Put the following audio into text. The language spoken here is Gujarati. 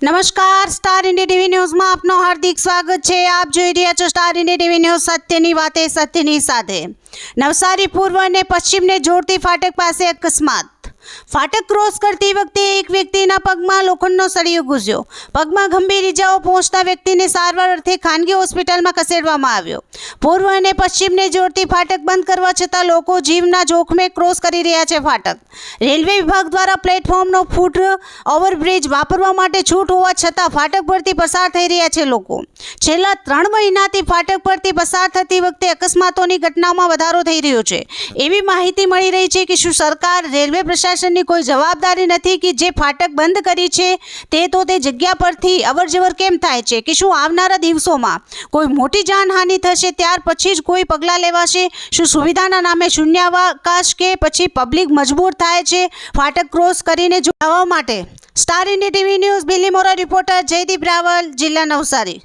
નમસ્કાર, સ્ટાર ઇન્ડિયા ટીવી ન્યૂઝમાં આપનું હાર્દિક સ્વાગત છે। આપ જોઈ રહ્યા છો સ્ટાર ઇન્ડિયા ટીવી ન્યૂઝ, સત્યની વાતે સત્યની સાથે। નવસારી પૂર્વ અને પશ્ચિમને જોડતી ફાટક પાસે અકસ્માત। ફાટક ક્રોસ કરતી વખતે એક વ્યક્તિના પગમાં લોખંડનો સળિયો ઘૂસ્યો। પગમાં ગંભીર ઇજાઓ પહોંચતા વ્યક્તિને સારવાર અર્થે ખાનગી હોસ્પિટલમાં ખસેડવામાં આવ્યો। પૂર્વ અને પશ્ચિમને જોડતી ફાટક બંધ કરવા છતાં લોકો જીવના જોખમે ક્રોસ કરી રહ્યા છે। ફાટક રેલવે વિભાગ દ્વારા પ્લેટફોર્મનો ફૂટ ઓવરબ્રિજ વાપરવા માટે છૂટ હોવા છતાં ફાટક પરથી પસાર થઈ રહ્યા છે લોકો। છેલ્લા 3 મહિનાથી ફાટક પરથી પસાર થતી વખતે અકસ્માતોની ઘટનાઓમાં વધારો થઈ રહ્યો છે। એવી માહિતી મળી રહી છે કે શું સરકાર રેલવે પ્રશાસનની કોઈ જવાબદારી નથી કે જે ફાટક બંધ કરી છે તે જગ્યા પરથી અવરજવર કેમ થાય છે, કે શું આવનારા દિવસોમાં કોઈ મોટી જાનહાનિ થશે ત્યાર પછી જ કોઈ પગલાં લેવાશે? શું સુવિધાના નામે શૂન્યાવકાશ કે પછી પબ્લિક મજબૂર થાય છે ફાટક ક્રોસ કરીને જવા માટે? Star India TV news Bilimora reporter Jaydeep Rawal, જિલ્લા નવસારી।